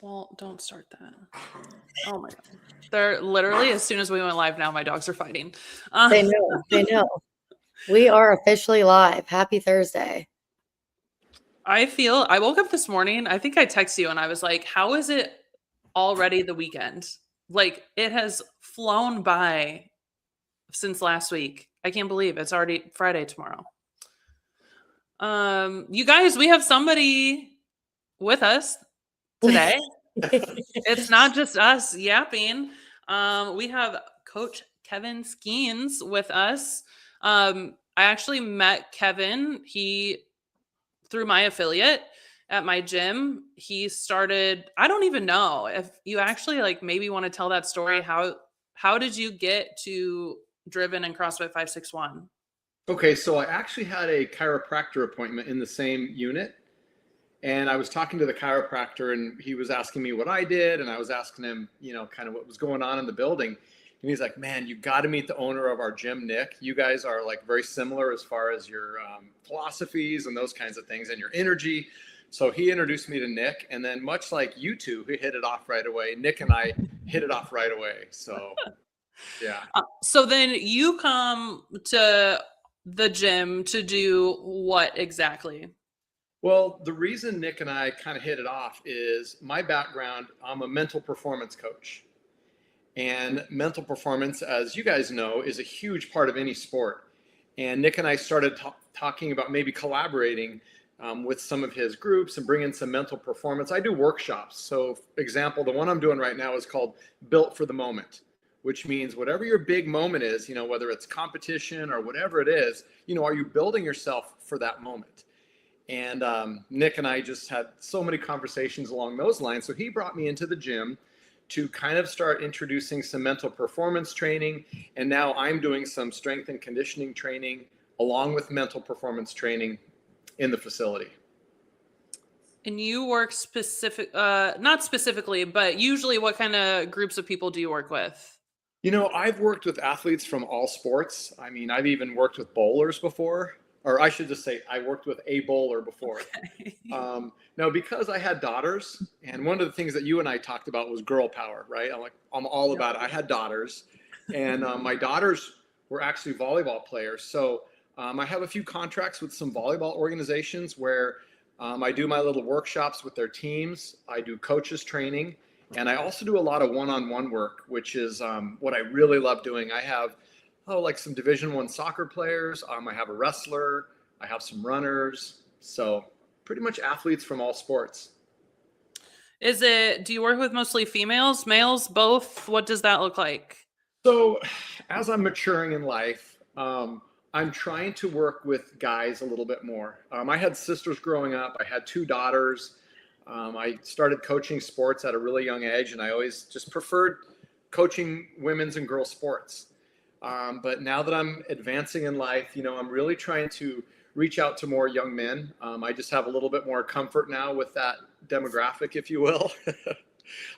Well, don't start that. Oh my God. They're literally, as soon as we went live now, my dogs are fighting. They know. We are officially live. Happy Thursday. I woke up this morning, I think I texted you and I was like, how is it already the weekend? Like, it has flown by since last week. I can't believe it's already Friday tomorrow. You guys, we have somebody with us today. It's not just us yapping. We have Coach Kevin Skeens with us. I actually met Kevin. Through my affiliate at my gym. He started, I don't even know if you actually like maybe want to tell that story. How did you get to Driven and CrossFit 561? Okay, so I actually had a chiropractor appointment in the same unit. And I was talking to the chiropractor and he was asking me what I did. And I was asking him, kind of what was going on in the building. And he's like, man, you got to meet the owner of our gym, Nick. You guys are like very similar as far as your philosophies and those kinds of things and your energy. So he introduced me to Nick. And then much like you two, we hit it off right away. Nick and I hit it off right away. So, yeah. So then you come to the gym to do what exactly? Well, the reason Nick and I kind of hit it off is my background. I'm a mental performance coach. And mental performance, as you guys know, is a huge part of any sport. And Nick and I started talking about maybe collaborating with some of his groups and bringing some mental performance. I do workshops. So, for example, the one I'm doing right now is called Built for the Moment, which means whatever your big moment is, whether it's competition or whatever it is, are you building yourself for that moment? And Nick and I just had so many conversations along those lines. So he brought me into the gym to kind of start introducing some mental performance training. And now I'm doing some strength and conditioning training along with mental performance training in the facility. And you work not specifically, but usually what kind of groups of people do you work with? I've worked with athletes from all sports. I mean, I've even worked with bowlers before. Or I should just say I worked with a bowler before. Okay. Now, because I had daughters, and one of the things that you and I talked about was girl power, right? I'm all about it. I had daughters, and my daughters were actually volleyball players. So I have a few contracts with some volleyball organizations where I do my little workshops with their teams. I do coaches training, and I also do a lot of one-on-one work, which is what I really love doing. I have like some Division I soccer players. I have a wrestler. I have some runners. So pretty much athletes from all sports. Do you work with mostly females, males, both? What does that look like? So as I'm maturing in life, I'm trying to work with guys a little bit more. I had sisters growing up. I had 2 daughters. I started coaching sports at a really young age, and I always just preferred coaching women's and girls sports. But now that I'm advancing in life, I'm really trying to reach out to more young men. I just have a little bit more comfort now with that demographic, if you will.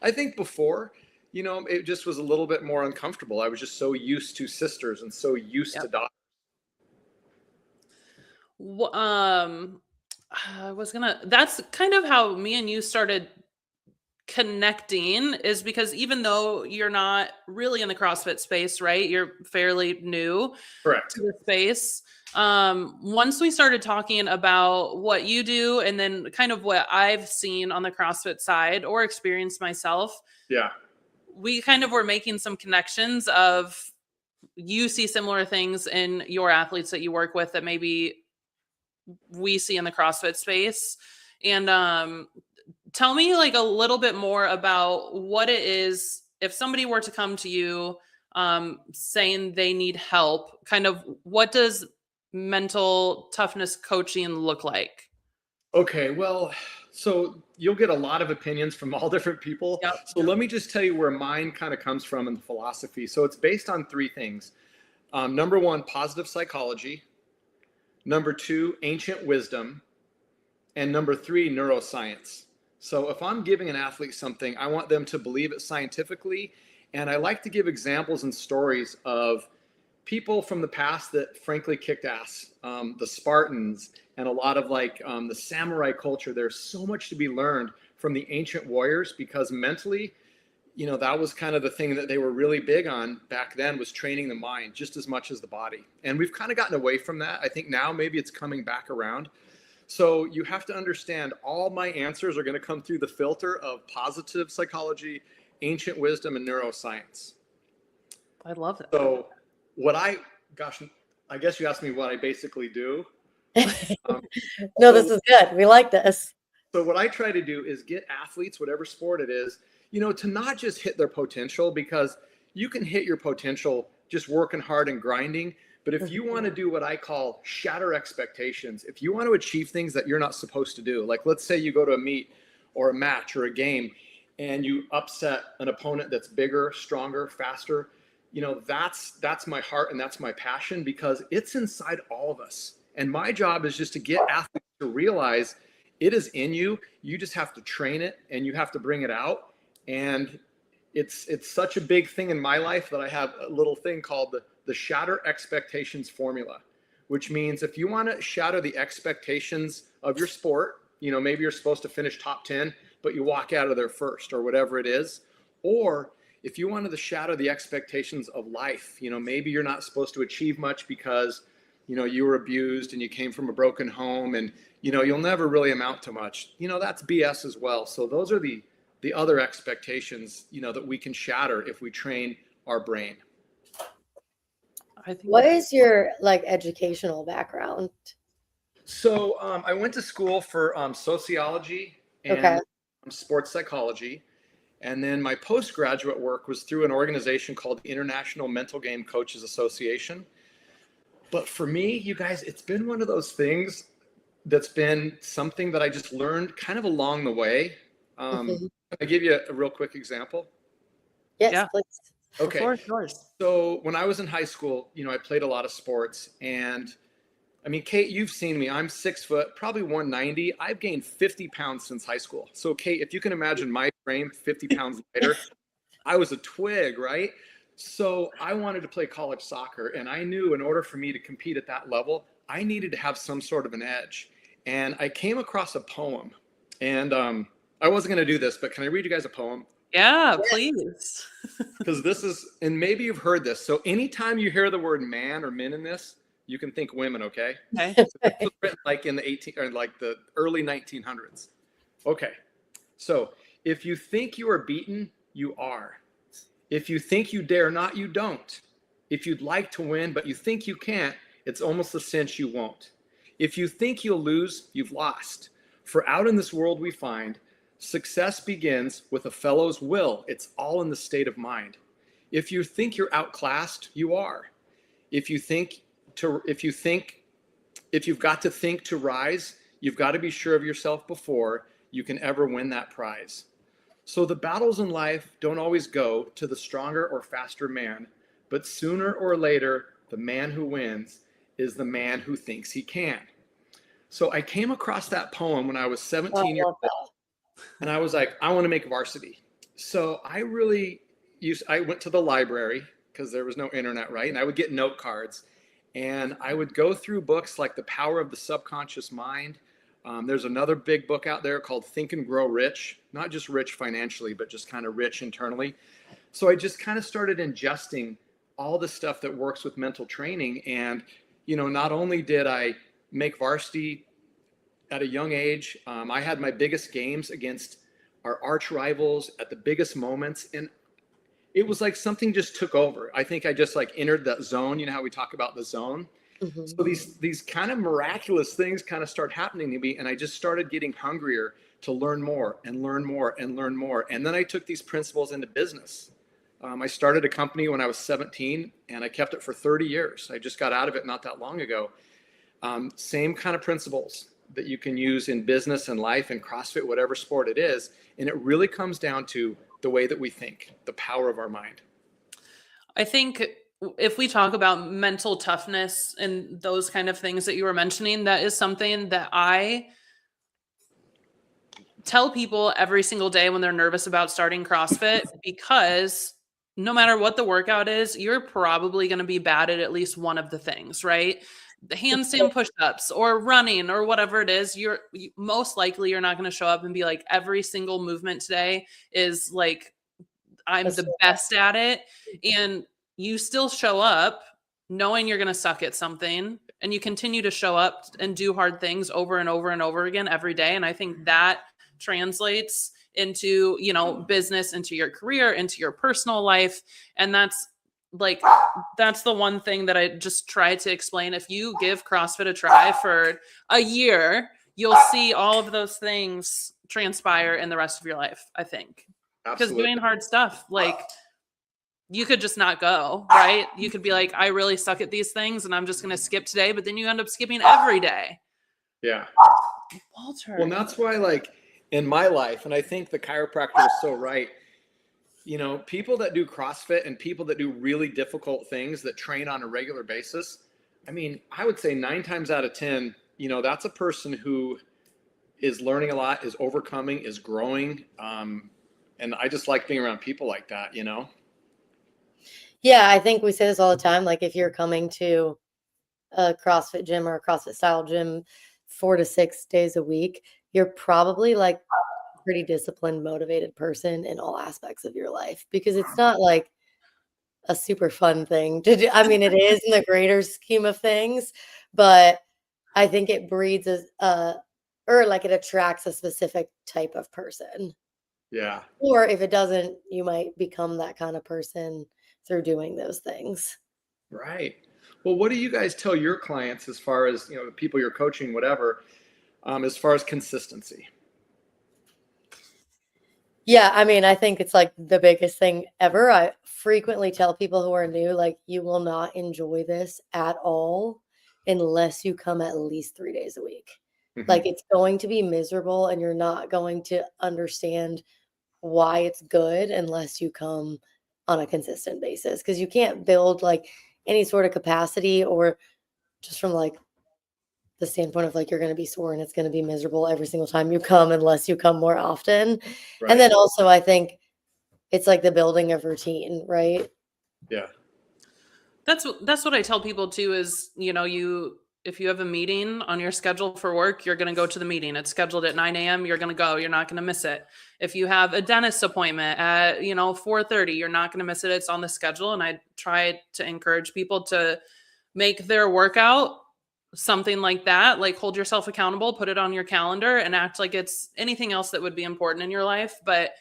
I think before, it just was a little bit more uncomfortable. I was just so used to sisters and so used to daughters. That's kind of how me and you started connecting, is because even though you're not really in the CrossFit space, right? You're fairly new Correct. to the space. Once we started talking about what you do and then kind of what I've seen on the CrossFit side or experienced myself. Yeah. We kind of were making some connections of you see similar things in your athletes that you work with that maybe we see in the CrossFit space. And tell me like a little bit more about what it is if somebody were to come to you saying they need help, kind of what does mental toughness coaching look like? Okay, well, so you'll get a lot of opinions from all different people. Yep. So let me just tell you where mine kind of comes from in the philosophy. So it's based on 3 things. Number 1, positive psychology. Number 2, ancient wisdom. And number 3, neuroscience. So if I'm giving an athlete something, I want them to believe it scientifically. And I like to give examples and stories of people from the past that frankly kicked ass. The Spartans and a lot of the samurai culture. There's so much to be learned from the ancient warriors, because mentally, that was kind of the thing that they were really big on back then, was training the mind just as much as the body. And we've kind of gotten away from that. I think now maybe it's coming back around. So you have to understand, all my answers are going to come through the filter of positive psychology, ancient wisdom, and neuroscience. I love it. So I guess you asked me what I basically do. No, this is good. We like this. So what I try to do is get athletes, whatever sport it is, to not just hit their potential, because you can hit your potential just working hard and grinding. But if you want to do what I call shatter expectations, if you want to achieve things that you're not supposed to do, like let's say you go to a meet or a match or a game and you upset an opponent that's bigger, stronger, faster, that's my heart and that's my passion, because it's inside all of us. And my job is just to get athletes to realize it is in you. You just have to train it and you have to bring it out. And it's such a big thing in my life that I have a little thing called the shatter expectations formula, which means if you want to shatter the expectations of your sport, maybe you're supposed to finish top 10, but you walk out of there first or whatever it is. Or if you wanted to shatter the expectations of life, maybe you're not supposed to achieve much because, you were abused and you came from a broken home and, you'll never really amount to much. That's BS as well. So those are the other expectations, that we can shatter if we train our brain. What is your educational background? So I went to school for sociology and sports psychology. And then my postgraduate work was through an organization called the International Mental Game Coaches Association. But for me, you guys, it's been one of those things that's been something that I just learned kind of along the way. Can I give you a real quick example? Yes, please. Okay. Of course. So when I was in high school, I played a lot of sports. And I mean, Kate, you've seen me. I'm 6 foot, probably 190. I've gained 50 pounds since high school. So Kate, if you can imagine my frame 50 pounds later, I was a twig, right? So I wanted to play college soccer. And I knew in order for me to compete at that level, I needed to have some sort of an edge. And I came across a poem. And I wasn't going to do this, but can I read you guys a poem? Yeah, please. Because this is, and maybe you've heard this. So anytime you hear the word man or men in this, you can think women, okay? Okay. This was written in the early 1900s. Okay. So if you think you are beaten, you are. If you think you dare not, you don't. If you'd like to win, but you think you can't, it's almost a cinch you won't. If you think you'll lose, you've lost. For out in this world we find success begins with a fellow's will. It's all in the state of mind. If you think you're outclassed, you are. If you've got to think to rise, you've got to be sure of yourself before you can ever win that prize. So the battles in life don't always go to the stronger or faster man, but sooner or later, the man who wins is the man who thinks he can. So I came across that poem when I was 17 years old, and I was like, I want to make varsity. So I went to the library because there was no internet, right? And I would get note cards, and I would go through books like The Power of the Subconscious Mind. There's another big book out there called Think and Grow Rich, not just rich financially, but just kind of rich internally. So I just kind of started ingesting all the stuff that works with mental training. And, not only did I make varsity at a young age, I had my biggest games against our arch rivals at the biggest moments. And it was like something just took over. I think I just entered that zone. You know how we talk about the zone? Mm-hmm. So these kind of miraculous things kind of start happening to me. And I just started getting hungrier to learn more and learn more and learn more. And then I took these principles into business. I started a company when I was 17 and I kept it for 30 years. I just got out of it not that long ago. Same kind of principles that you can use in business and life and CrossFit, whatever sport it is. And it really comes down to the way that we think, the power of our mind. I think if we talk about mental toughness and those kind of things that you were mentioning, that is something that I tell people every single day when they're nervous about starting CrossFit, because no matter what the workout is, you're probably going to be bad at least one of the things, right? the handstand push-ups or running or whatever it is, most likely you're not going to show up and be like, every single movement today is like, I'm the best at it. And you still show up knowing you're going to suck at something, and you continue to show up and do hard things over and over and over again every day. And I think that translates into, business, into your career, into your personal life. And that's the one thing that I just try to explain. If you give CrossFit a try for a year, you'll see all of those things transpire in the rest of your life, I think. Because doing hard stuff, like, you could just not go, right? You could be like, I really suck at these things and I'm just going to skip today. But then you end up skipping every day. Yeah. Walter. Well, that's why, like, in my life, and I think the chiropractor is so right, people that do CrossFit and people that do really difficult things that train on a regular basis, I mean, I would say 9 times out of 10, that's a person who is learning a lot, is overcoming, is growing. And I just like being around people like that, Yeah, I think we say this all the time. Like, if you're coming to a CrossFit gym or a CrossFit style gym 4 to 6 days a week, you're probably like a pretty disciplined, motivated person in all aspects of your life, because it's not like a super fun thing to do. I mean, it is in the greater scheme of things, but I think it breeds or like it attracts a specific type of person. Yeah. Or if it doesn't, you might become that kind of person through doing those things. Right. Well, what do you guys tell your clients as far as, the people you're coaching, whatever, as far as consistency? Yeah, I mean, I think it's like the biggest thing ever. I frequently tell people who are new, like, you will not enjoy this at all unless you come at least 3 days a week. Mhm. Like, it's going to be miserable and you're not going to understand why it's good unless you come on a consistent basis, because you can't build like any sort of capacity, or just from like the standpoint of like, you're going to be sore and it's going to be miserable every single time you come unless you come more often. Right. And then also I think it's like the building of routine, right? Yeah. That's what I tell people too, is, if you have a meeting on your schedule for work, you're going to go to the meeting. It's scheduled at 9 a.m. You're going to go. You're not going to miss it. If you have a dentist appointment at, 4:30, you're not going to miss it. It's on the schedule. And I try to encourage people to make their workout something like that. Like, hold yourself accountable, put it on your calendar, and act like it's anything else that would be important in your life. But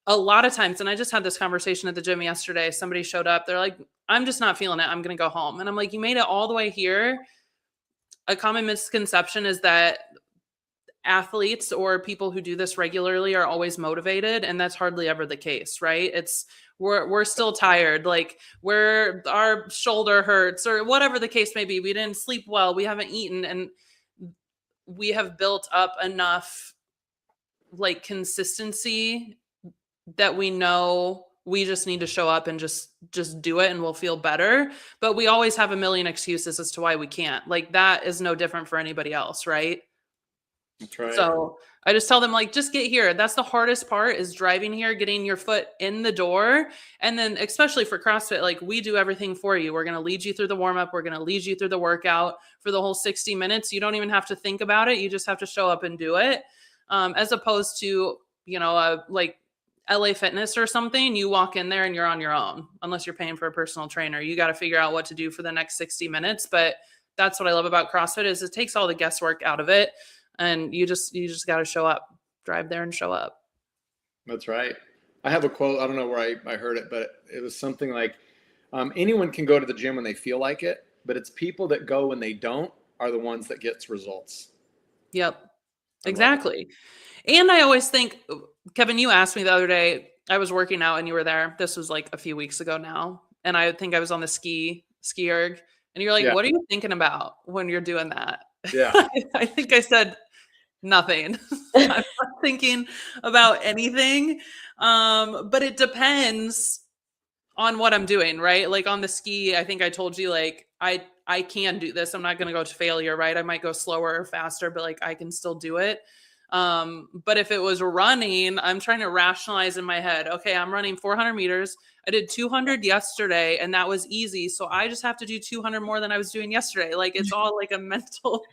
a lot of times, and I just had this conversation at the gym yesterday, somebody showed up. They're like, I'm just not feeling it. I'm going to go home. And I'm like, you made it all the way here. A common misconception is that athletes or people who do this regularly are always motivated, and that's hardly ever the case, right? We're still tired, like our shoulder hurts or whatever the case may be. We didn't sleep well, we haven't eaten, and we have built up enough like consistency that we know we just need to show up and just do it and we'll feel better. But we always have a million excuses as to why we can't. Like, that is no different for anybody else, right? That's right. So I just tell them, like, just get here. That's the hardest part, is driving here, getting your foot in the door. And then especially for CrossFit, like, we do everything for you. We're going to lead you through the warm up. We're going to lead you through the workout for the whole 60 minutes. You don't even have to think about it. You just have to show up and do it. As opposed to, like LA Fitness or something, you walk in there and you're on your own, unless you're paying for a personal trainer. You got to figure out what to do for the next 60 minutes. But that's what I love about CrossFit, is it takes all the guesswork out of it. And you just got to show up, drive there and show up. That's right. I have a quote. I don't know where I heard it, but it was something like, anyone can go to the gym when they feel like it, but it's people that go when they don't are the ones that gets results. Yep, exactly. And I always think, Kevin, you asked me the other day, I was working out and you were there. This was like a few weeks ago now. And I think I was on the ski erg. And you're like, What are you thinking about when you're doing that? Yeah. I think I said nothing. I'm not thinking about anything. But it depends on what I'm doing, right? Like on the ski, I think I told you, like, I can do this. I'm not going to go to failure, right? I might go slower or faster, but like I can still do it. But if it was running, I'm trying to rationalize in my head, okay, I'm running 400 meters. I did 200 yesterday and that was easy. So I just have to do 200 more than I was doing yesterday. Like it's all like a mental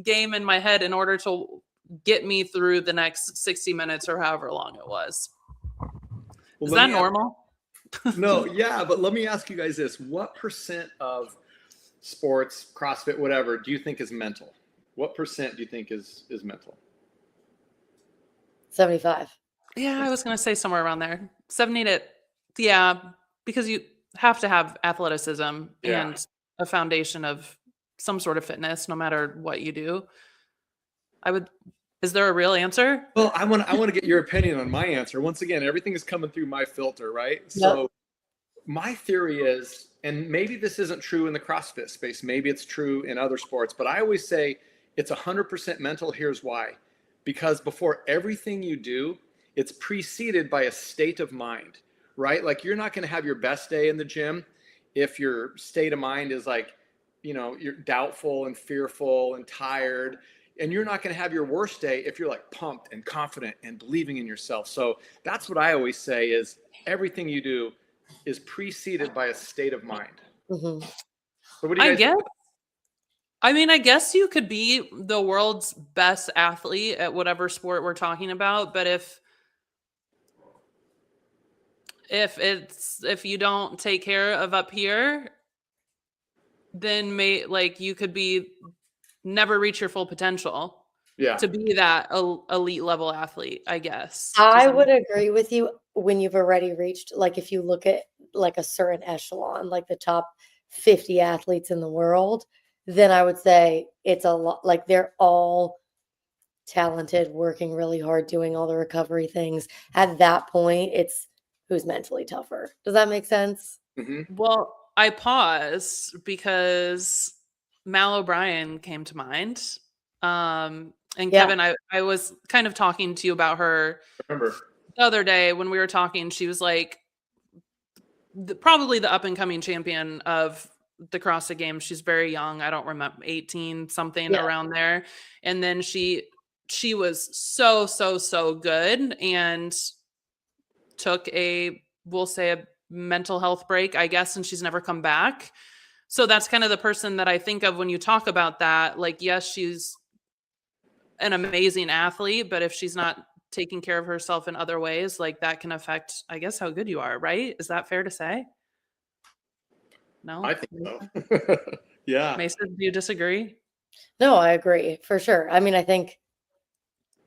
game in my head in order to get me through the next 60 minutes or however long it was. Well, Is that normal? No, yeah, but let me ask you guys this. What percent of sports, CrossFit, whatever, do you think is mental? What percent do you think is mental? 75. Yeah, I was going to say somewhere around there. 70 to, yeah, because you have to have athleticism and a foundation of some sort of fitness, no matter what you do. Is there a real answer? Well, I want to get your opinion on my answer. Once again, everything is coming through my filter, right? Yep. So my theory is, and maybe this isn't true in the CrossFit space, maybe it's true in other sports, but I always say it's 100% mental. Here's why. Because before everything you do, it's preceded by a state of mind, right? Like you're not going to have your best day in the gym if your state of mind is like, you're doubtful and fearful and tired. And you're not going to have your worst day if you're like pumped and confident and believing in yourself. So that's what I always say is everything you do is preceded by a state of mind. Mm-hmm. So what do you guys think? I guess you could be the world's best athlete at whatever sport we're talking about, but if you don't take care of up here, then you could be never reach your full potential. Yeah. To be that elite level athlete, I guess. I would agree with you when you've already reached, like if you look at like a certain echelon, like the top 50 athletes in the world, then I would say it's a lot, like they're all talented, working really hard, doing all the recovery things. At that point, it's who's mentally tougher. Does that make sense? Mm-hmm. Well, I paused because Mal O'Brien came to mind. And Yeah. Kevin, I was kind of talking to you about her Remember the other day when we were talking. She was like probably the up and coming champion of the CrossFit Games. She's very young. I don't remember, 18 something around there. And then she was so good and took we'll say a mental health break, I guess, and she's never come back. So that's kind of the person that I think of when you talk about that. Like, yes, she's an amazing athlete, but if she's not taking care of herself in other ways, like that can affect, I guess, how good you are, right? Is that fair to say? No? I think so. Yeah. Mason, do you disagree? No, I agree for sure. I mean, I think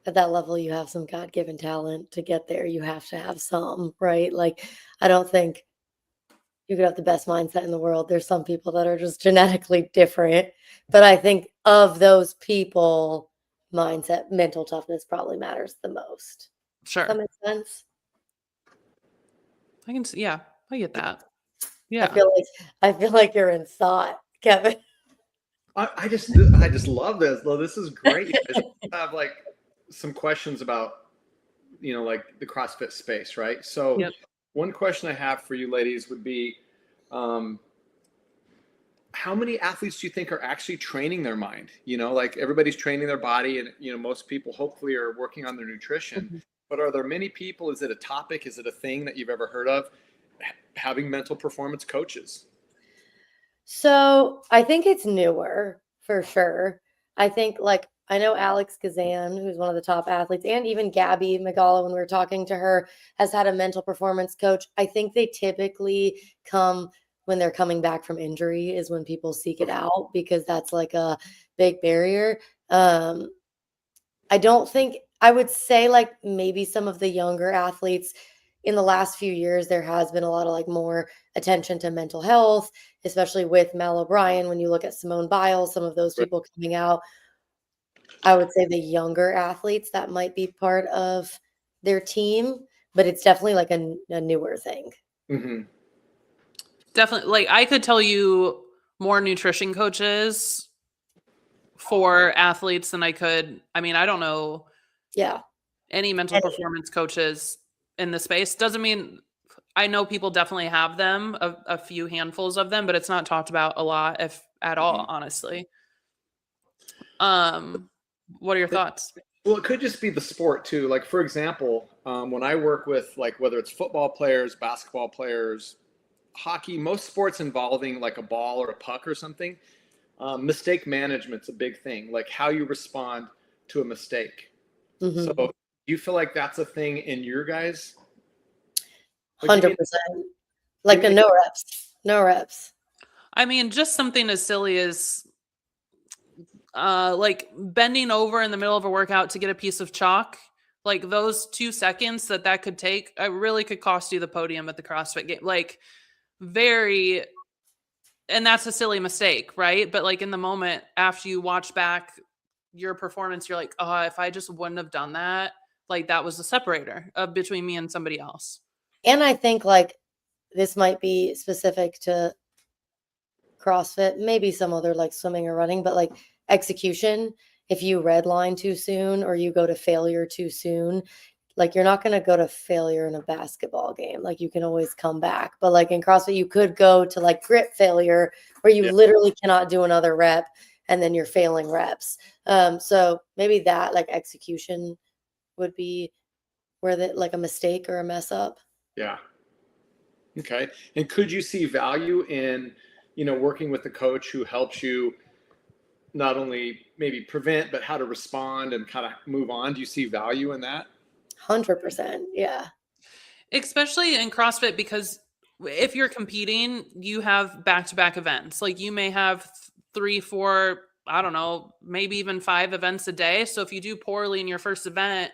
at that level, you have some God-given talent to get there. You have to have some, right? Like, I don't think you could have the best mindset in the world. There's some people that are just genetically different. But I think of those people, mindset, mental toughness probably matters the most. Sure. Does that make sense? Yeah, I get that. Yeah. I feel like you're in thought, Kevin. I just love this. Though this is great. I have like some questions about like the CrossFit space, right? So one question I have for you ladies would be, how many athletes do you think are actually training their mind? Like everybody's training their body, and most people hopefully are working on their nutrition. Mm-hmm. But are there many people? Is it a topic? Is it a thing that you've ever heard of? Having mental performance coaches? So I think it's newer for sure. I think I know Alex Kazan, who's one of the top athletes, and even Gabby Magala, when we were talking to her, has had a mental performance coach. I think they typically come when they're coming back from injury is when people seek it out, because that's like a big barrier. I would say like maybe some of the younger athletes in the last few years, there has been a lot of like more attention to mental health, especially with Mal O'Brien. When you look at Simone Biles, some of those people coming out, I would say the younger athletes, that might be part of their team, but it's definitely like a newer thing. Mm-hmm. Definitely. Like I could tell you more nutrition coaches for athletes than I could. I mean, I don't know. Yeah. Any mental performance coaches in the space. Doesn't mean I know people definitely have them, a few handfuls of them, but it's not talked about a lot, if at all, honestly. What are your thoughts? Well, it could just be the sport too. Like, for example, when I work with, like, whether it's football players, basketball players, hockey, most sports involving like a ball or a puck or something, mistake management's a big thing, like how you respond to a mistake. So Mm-hmm. do you feel like that's a thing in your guys? Like, give me, 100%. give Like me a an, no reps, no reps. I mean, just something as silly as like bending over in the middle of a workout to get a piece of chalk. Like those 2 seconds that could take, it really could cost you the podium at the CrossFit game. Like very, and that's a silly mistake, right? But like in the moment after you watch back your performance, you're like, oh, if I just wouldn't have done that, like that was the separator between me and somebody else. And I think like this might be specific to CrossFit, maybe some other like swimming or running, but like execution, if you redline too soon or you go to failure too soon, like you're not going to go to failure in a basketball game. Like you can always come back. But like in CrossFit, you could go to like grip failure where you yeah, literally cannot do another rep and then you're failing reps. So maybe that like execution would be where that like a mistake or a mess up. yeah. Okay. And could you see value in, working with a coach who helps you not only maybe prevent, but how to respond and kind of move on? Do you see value in that? 100%. Yeah. Especially in CrossFit, because if you're competing, you have back-to-back events. Like you may have 3, 4, I don't know, maybe even 5 events a day. So if you do poorly in your first event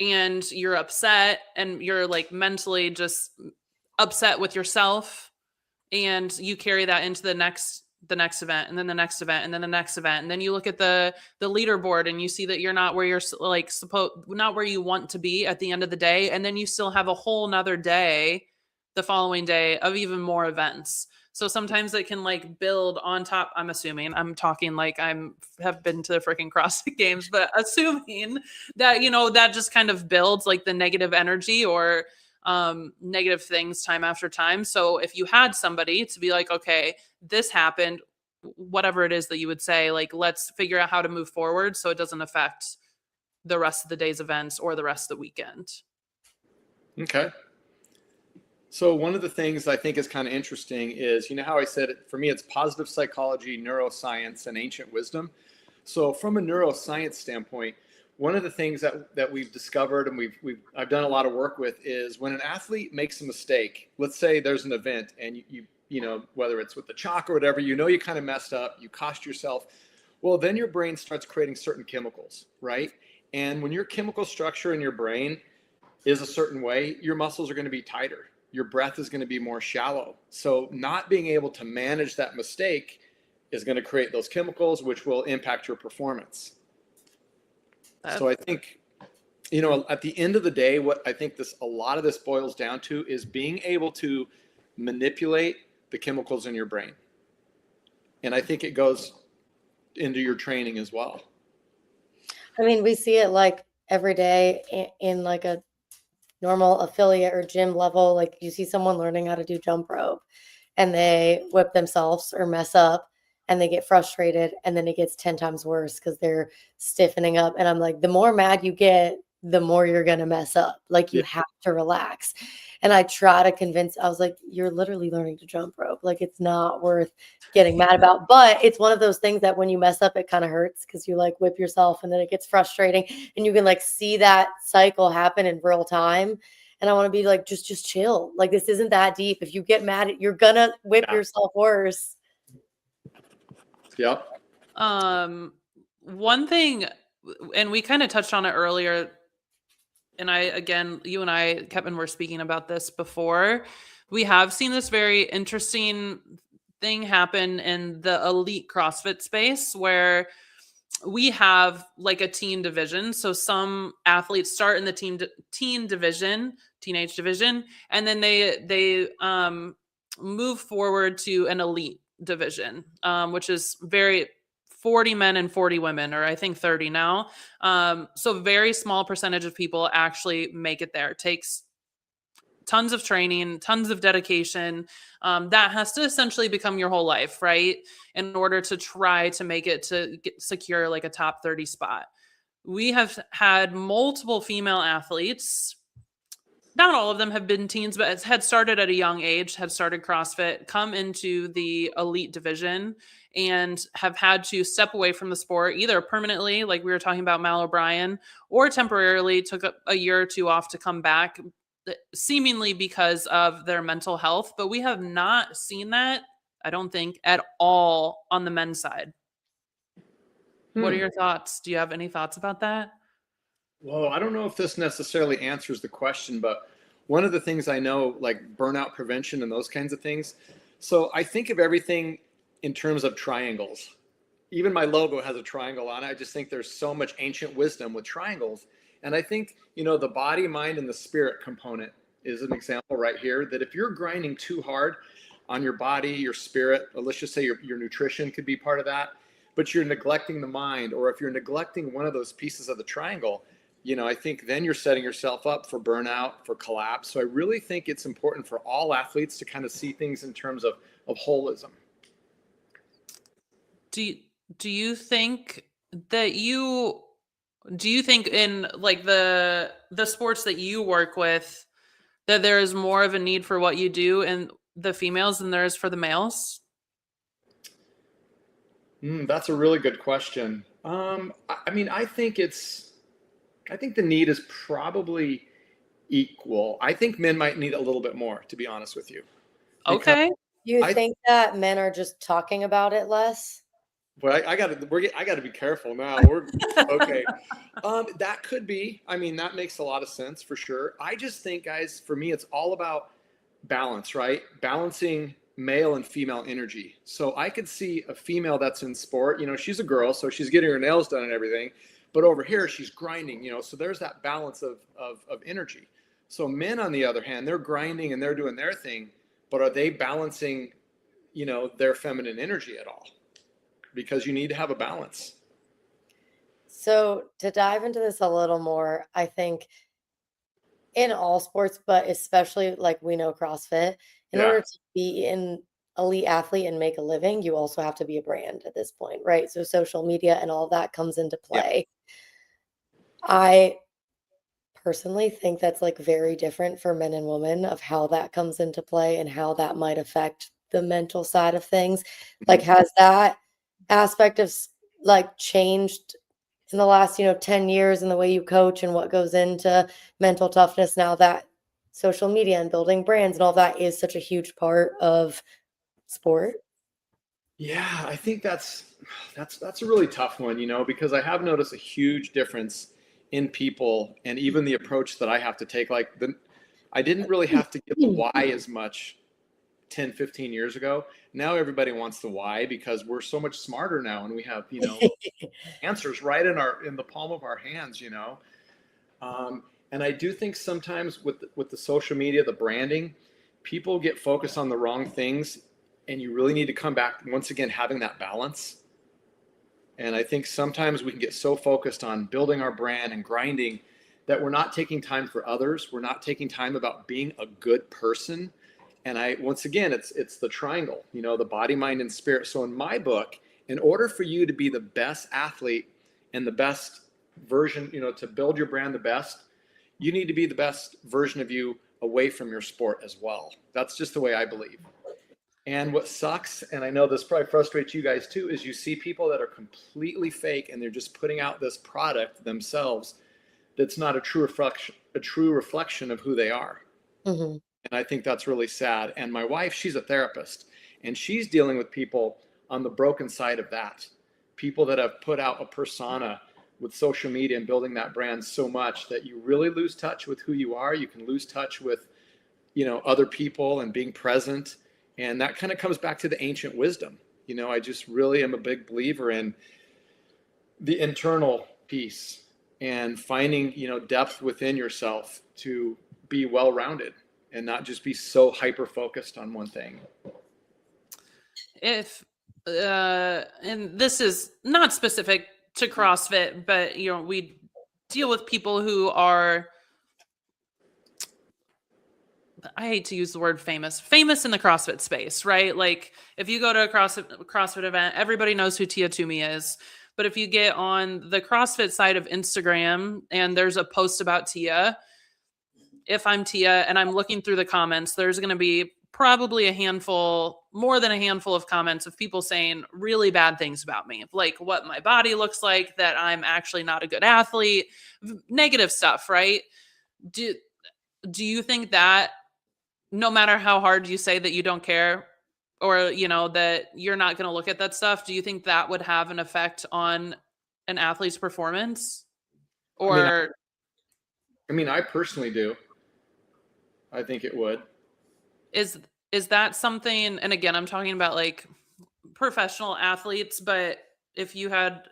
and you're upset and you're like mentally just upset with yourself, and you carry that into the next event, and then the next event, and then the next event, and then you look at the leaderboard and you see that you're not where you're like supposed, not where you want to be at the end of the day, and then you still have a whole nother day the following day of even more events. So sometimes it can like build on top. I'm assuming, I'm talking like have been to the freaking CrossFit games, but assuming that that just kind of builds like the negative energy or negative things time after time. So if you had somebody to be like, okay, this happened, whatever it is that you would say, like, let's figure out how to move forward so it doesn't affect the rest of the day's events or the rest of the weekend. Okay. So one of the things I think is kind of interesting is, how I said it, for me, it's positive psychology, neuroscience, and ancient wisdom. So from a neuroscience standpoint, one of the things that we've discovered and I've done a lot of work with is when an athlete makes a mistake. Let's say there's an event and whether it's with the chalk or whatever, you kind of messed up, you cost yourself. Well, then your brain starts creating certain chemicals, right? And when your chemical structure in your brain is a certain way, your muscles are going to be tighter. Your breath is going to be more shallow. So not being able to manage that mistake is going to create those chemicals, which will impact your performance. So I think, at the end of the day, what I think a lot of this boils down to is being able to manipulate the chemicals in your brain. And I think it goes into your training as well. I mean, we see it like every day in like a normal affiliate or gym level. Like you see someone learning how to do jump rope and they whip themselves or mess up and they get frustrated and then it gets 10 times worse because they're stiffening up. And I'm like, the more mad you get, the more you're going to mess up. Like you have to relax. And I try to convince, I was like, you're literally learning to jump rope. Like it's not worth getting mad about. But it's one of those things that when you mess up, it kind of hurts because you like whip yourself and then it gets frustrating and you can like see that cycle happen in real time. And I want to be like, just chill. Like this isn't that deep. If you get mad, you're gonna whip yourself worse. Yep. One thing, and we kind of touched on it earlier, and you and I, Kevin, were speaking about this before. We have seen this very interesting thing happen in the elite CrossFit space where we have like a teen division. So some athletes start in the teenage division, and then they move forward to an elite division, which is 40 men and 40 women, or I think 30 now. So very small percentage of people actually make it there. It takes tons of training, tons of dedication. That has to essentially become your whole life, right? In order to try to make it to secure like a top 30 spot. we have had multiple female athletes. Not all of them have been teens, but had started at a young age, had started CrossFit, come into the elite division, and have had to step away from the sport either permanently, like we were talking about Mal O'Brien, or temporarily took a year or two off to come back, seemingly because of their mental health. But we have not seen that, I don't think, at all on the men's side. What are your thoughts? Do you have any thoughts about that? Well, I don't know if this necessarily answers the question, but one of the things I know, like burnout prevention and those kinds of things. So I think of everything in terms of triangles. Even my logo has a triangle on it. I just think there's so much ancient wisdom with triangles. And I think, the body, mind, and the spirit component is an example right here that if you're grinding too hard on your body, your spirit, or let's just say your nutrition could be part of that, but you're neglecting the mind, or if you're neglecting one of those pieces of the triangle, I think then you're setting yourself up for burnout, for collapse. So I really think it's important for all athletes to kind of see things in terms of holism. Do you think that in like the sports that you work with that there is more of a need for what you do in the females than there is for the males? That's a really good question. I think the need is probably equal. I think men might need a little bit more, to be honest with you. Okay. Do you think that men are just talking about it less? But I got to be careful now. We're okay. That could be. I mean, that makes a lot of sense for sure. I just think, guys, for me, it's all about balance, right? Balancing male and female energy. So I could see a female that's in sport. She's a girl, so she's getting her nails done and everything. But over here, she's grinding. So there's that balance of energy. So men, on the other hand, they're grinding and they're doing their thing, but are they balancing, their feminine energy at all? Because you need to have a balance. So to dive into this a little more, I think in all sports, but especially like we know CrossFit, in order to be an elite athlete and make a living, you also have to be a brand at this point, right? So social media and all that comes into play. I personally think that's like very different for men and women of how that comes into play and how that might affect the mental side of things. Like, has that aspect of like changed in the last 10 years in the way you coach and what goes into mental toughness now that social media and building brands and all that is such a huge part of sport? Yeah, I think that's a really tough one, because I have noticed a huge difference in people and even the approach that I have to take. Like I didn't really have to give the why as much 10, 15 years ago. Now everybody wants the why because we're so much smarter now and we have, answers right in the palm of our hands, and I do think sometimes with the social media, the branding, people get focused on the wrong things, and you really need to come back once again having that balance. And I think sometimes we can get so focused on building our brand and grinding that we're not taking time for others. We're not taking time about being a good person. And once again, it's the triangle, the body, mind, and spirit. So in my book, in order for you to be the best athlete and the best version, to build your brand the best, you need to be the best version of you away from your sport as well. That's just the way I believe. And what sucks, and I know this probably frustrates you guys too, is you see people that are completely fake and they're just putting out this product themselves that's not a true reflection of who they are. Mm-hmm. And I think that's really sad. And my wife, she's a therapist, and she's dealing with people on the broken side of that. People that have put out a persona with social media and building that brand so much that you really lose touch with who you are. You can lose touch with, other people and being present. And that kind of comes back to the ancient wisdom. I just really am a big believer in the internal piece and finding, depth within yourself to be well-rounded and not just be so hyper-focused on one thing. And this is not specific to CrossFit, but, we deal with people who are, I hate to use the word famous in the CrossFit space, right? Like if you go to a CrossFit event, everybody knows who Tia Toomey is. But if you get on the CrossFit side of Instagram and there's a post about Tia, if I'm Tia and I'm looking through the comments, there's going to be probably a handful, more than a handful of comments of people saying really bad things about me, like what my body looks like, that I'm actually not a good athlete, negative stuff, right? Do you think that no matter how hard you say that you don't care, or that you're not going to look at that stuff, do you think that would have an effect on an athlete's performance? Or I personally do. I think it would. is that something, and again, I'm talking about like professional athletes, but if you had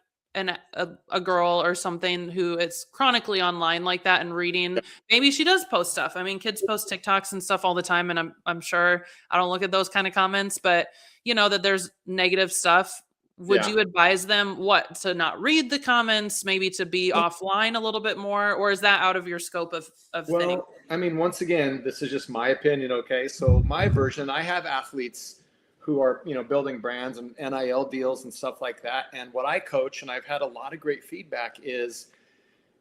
a girl or something who is chronically online like that and reading, maybe she does post stuff. I mean, kids post TikToks and stuff all the time, and I'm sure I don't look at those kind of comments, but that there's negative stuff. Would you advise them to not read the comments, maybe to be offline a little bit more, or is that out of your scope of thinking? Once again, this is just my opinion. Okay. So my version, I have athletes who are, building brands and NIL deals and stuff like that. And what I coach, and I've had a lot of great feedback is,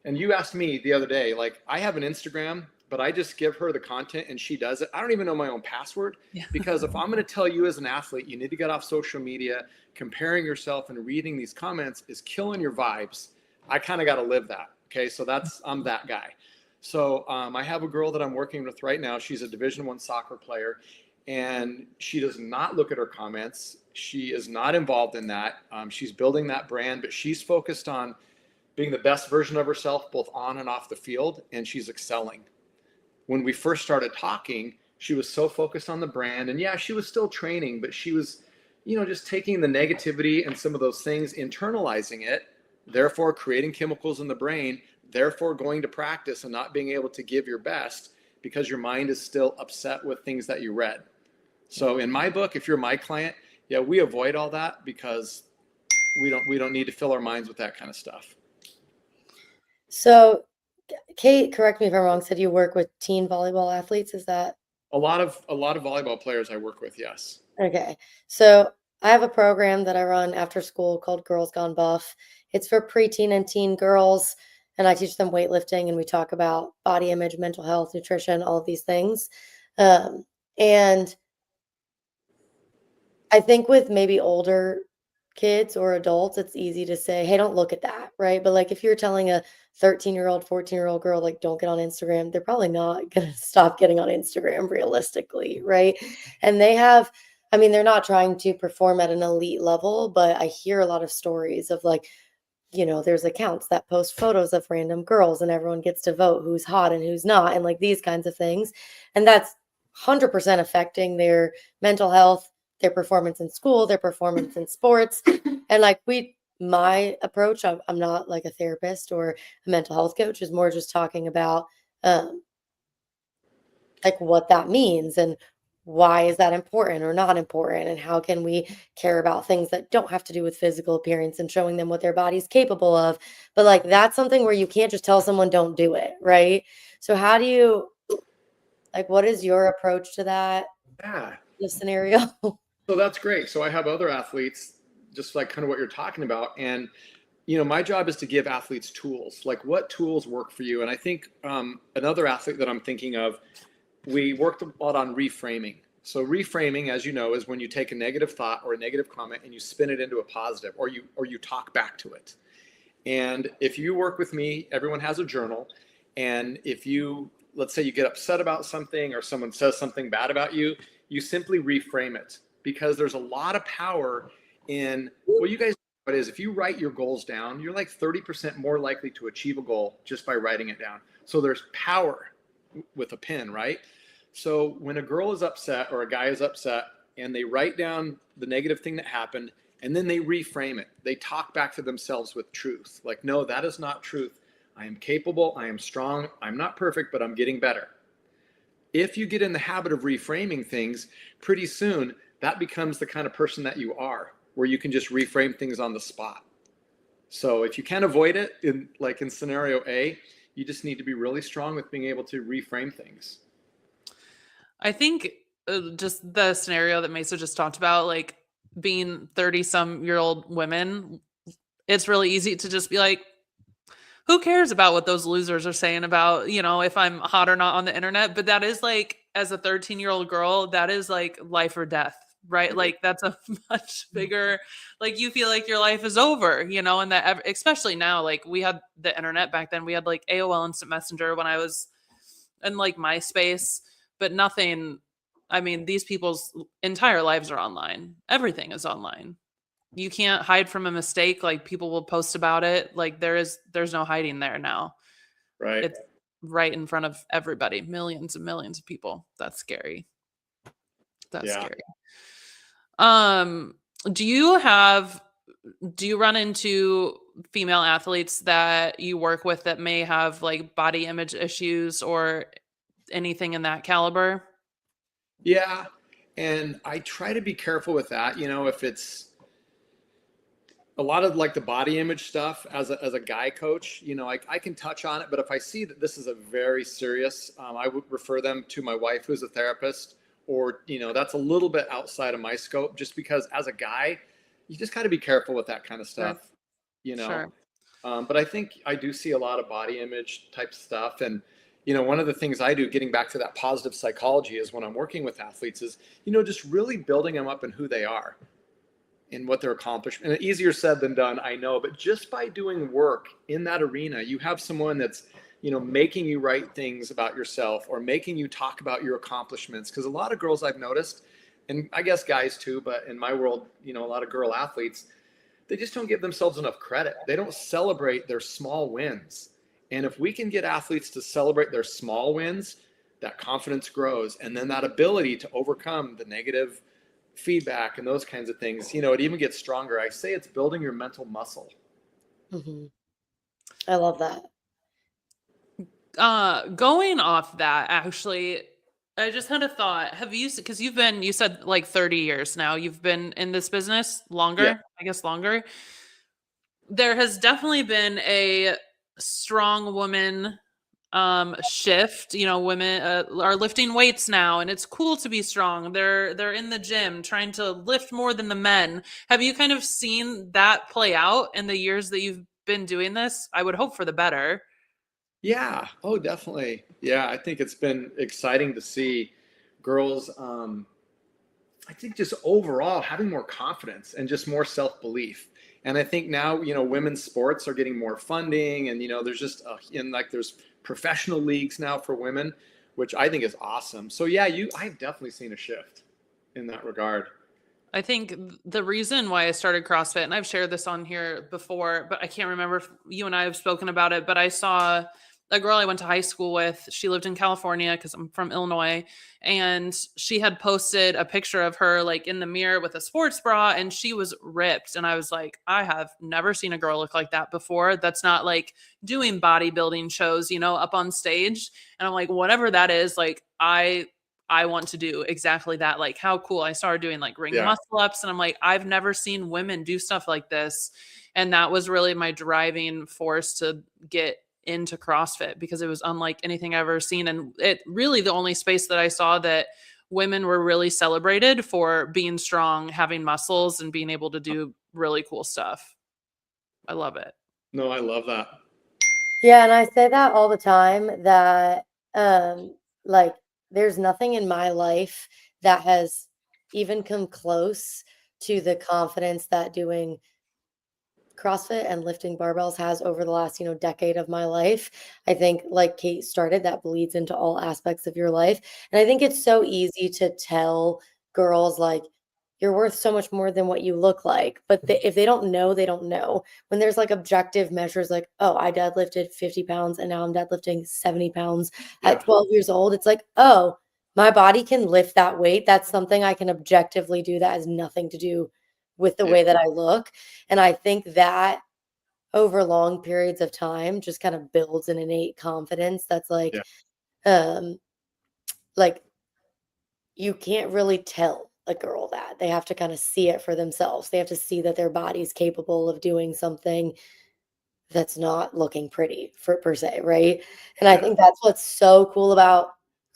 and you asked me the other day, like I have an Instagram, but I just give her the content and she does it. I don't even know my own password because if I'm going to tell you as an athlete, you need to get off social media, comparing yourself and reading these comments is killing your vibes. I kind of got to live that. Okay. So I'm that guy. So I have a girl that I'm working with right now. She's a Division I soccer player, and she does not look at her comments. She is not involved in that. She's building that brand, but she's focused on being the best version of herself, both on and off the field, and she's excelling. When we first started talking, she was so focused on the brand, and she was still training, but she was, just taking the negativity and some of those things, internalizing it, therefore creating chemicals in the brain, therefore going to practice and not being able to give your best because your mind is still upset with things that you read. So in my book, if you're my client, we avoid all that because we don't need to fill our minds with that kind of stuff. So Kate, correct me if I'm wrong, said you work with teen volleyball athletes. Is that? A lot of volleyball players I work with, yes. Okay. So I have a program that I run after school called Girls Gone Buff. It's for preteen and teen girls, and I teach them weightlifting, and we talk about body image, mental health, nutrition, all of these things. And I think with maybe older kids or adults, it's easy to say, hey, don't look at that, right? But like if you're telling a 13-year-old, 14-year-old girl, like, don't get on Instagram, they're probably not going to stop getting on Instagram realistically, right? And they're not trying to perform at an elite level, but I hear a lot of stories of like, there's accounts that post photos of random girls and everyone gets to vote who's hot and who's not, and like these kinds of things. And that's 100% affecting their mental health, their performance in school, their performance in sports. And like my approach, I'm not like a therapist or a mental health coach, is more just talking about like what that means and why is that important or not important, and how can we care about things that don't have to do with physical appearance and showing them what their body's capable of. But like that's something where you can't just tell someone don't do it, right? So how do you, like, what is your approach to that scenario? So that's great. So I have other athletes, just like kind of what you're talking about. And, my job is to give athletes tools, like what tools work for you. And I think another athlete that I'm thinking of, we worked a lot on reframing. So reframing, as you know, is when you take a negative thought or a negative comment and you spin it into a positive, or you talk back to it. And if you work with me, everyone has a journal. And if let's say you get upset about something or someone says something bad about you, you simply reframe it, because there's a lot of power in what you guys know is if you write your goals down, you're like 30% more likely to achieve a goal just by writing it down. So there's power with a pen, right? So when a girl is upset or a guy is upset and they write down the negative thing that happened and then they reframe it, they talk back to themselves with truth. Like, no, that is not truth. I am capable. I am strong. I'm not perfect, but I'm getting better. If you get in the habit of reframing things, pretty soon that becomes the kind of person that you are, where you can just reframe things on the spot. So if you can avoid it, in scenario A, you just need to be really strong with being able to reframe things. I think just the scenario that Mesa just talked about, like being 30-some-year-old women, it's really easy to just be like, who cares about what those losers are saying about, if I'm hot or not on the internet? But that is like, as a 13-year-old girl, that is like life or death, right? Like that's a much bigger, like you feel like your life is over, and that especially now, like we had the internet back then, we had like AOL Instant Messenger when I was in like MySpace, but nothing. I mean, these people's entire lives are online. Everything is online. You can't hide from a mistake. Like people will post about it. Like there's no hiding there now. Right. It's right in front of everybody, millions and millions of people. That's scary. That's Yeah. scary. Um, do you run into female athletes that you work with that may have like body image issues or anything in that caliber? Yeah. And I try to be careful with that. If it's a lot of like the body image stuff as a guy coach, I can touch on it, but if I see that this is a very serious, I would refer them to my wife, who's a therapist, or, that's a little bit outside of my scope, just because as a guy, you just got to be careful with that kind of stuff, Sure. But I think I do see a lot of body image type stuff. And, one of the things I do, getting back to that positive psychology, is when I'm working with athletes is, just really building them up in who they are and what their accomplishment. And easier said than done, I know, but just by doing work in that arena, you have someone that's, making you write things about yourself or making you talk about your accomplishments. Because a lot of girls I've noticed, and I guess guys too, but in my world, a lot of girl athletes, they just don't give themselves enough credit. They don't celebrate their small wins. And if we can get athletes to celebrate their small wins, that confidence grows. And then that ability to overcome the negative feedback and those kinds of things, it even gets stronger. I say it's building your mental muscle. Mm-hmm. I love that. Going off that, actually, I just had a thought. Have you, because you said like 30 years now, you've been in this business longer, Yeah. I guess longer. There has definitely been a strong woman shift. Women are lifting weights now, and it's cool to be strong. They're in the gym trying to lift more than the men. Have you kind of seen that play out in the years that you've been doing this? I would hope for the better. Yeah. Oh, definitely. Yeah. I think it's been exciting to see girls, I think just overall having more confidence and just more self-belief. And I think now, women's sports are getting more funding, and, there's just, there's professional leagues now for women, which I think is awesome. So yeah, I've definitely seen a shift in that regard. I think the reason why I started CrossFit, and I've shared this on here before, but I can't remember if you and I have spoken about it, but I saw a girl I went to high school with. She lived in California because I'm from Illinois. And she had posted a picture of her like in the mirror with a sports bra, and she was ripped. And I was like, I have never seen a girl look like that before. That's not like doing bodybuilding shows, up on stage. And I'm like, whatever that is, like, I want to do exactly that. Like, how cool. I started doing like ring Yeah. muscle ups, and I'm like, I've never seen women do stuff like this. And that was really my driving force to get into CrossFit, because it was unlike anything I've ever seen. And it really the only space that I saw that women were really celebrated for being strong, having muscles, and being able to do really cool stuff. I love it. No, I love that. Yeah, and I say that all the time, that like there's nothing in my life that has even come close to the confidence that doing CrossFit and lifting barbells has over the last, decade of my life. I think, like Kate started, that bleeds into all aspects of your life. And I think it's so easy to tell girls, like, you're worth so much more than what you look like. But if they don't know, they don't know. When there's like objective measures, like, oh, I deadlifted 50 pounds and now I'm deadlifting 70 pounds at 12 years old. It's like, oh, my body can lift that weight. That's something I can objectively do that has nothing to do with the way that I look. And I think that over long periods of time just kind of builds an innate confidence that's like, um, like you can't really tell a girl that. They have to kind of see it for themselves. They have to see that their body's capable of doing something that's not looking pretty per se, right? And I think that's what's so cool about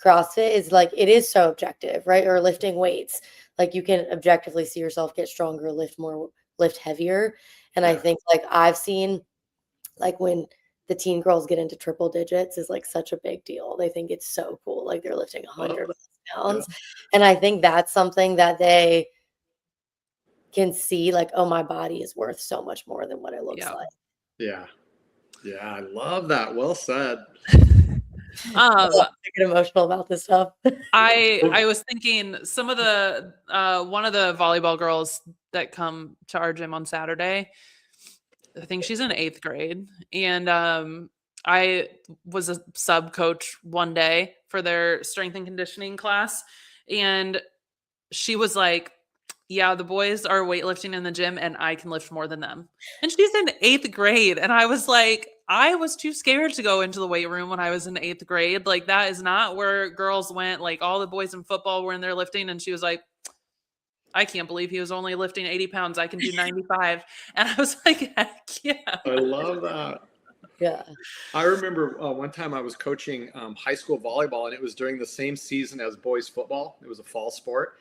CrossFit is like it is so objective, right? Or lifting weights. Like you can objectively see yourself get stronger, lift more, lift heavier. And I think like I've seen like when the teen girls get into triple digits is like such a big deal. They think it's so cool. Like they're lifting 100 pounds. And I think that's something that they can see like, oh, my body is worth so much more than what it looks like. Yeah. Yeah. I love that. Well said. I get emotional about this stuff. I was thinking some of the one of the volleyball girls that come to our gym on Saturday, I think she's in 8th grade, and I was a sub coach one day for their strength and conditioning class, and she was like, yeah, the boys are weightlifting in the gym and I can lift more than them. And she's in 8th grade. And I was like, I was too scared to go into the weight room when I was in 8th grade. Like, that is not where girls went. Like, all the boys in football were in there lifting. And she was like, I can't believe he was only lifting 80 pounds. I can do 95. And I was like, heck yeah. I love that. Yeah. I remember one time I was coaching high school volleyball, and it was during the same season as boys football. It was a fall sport.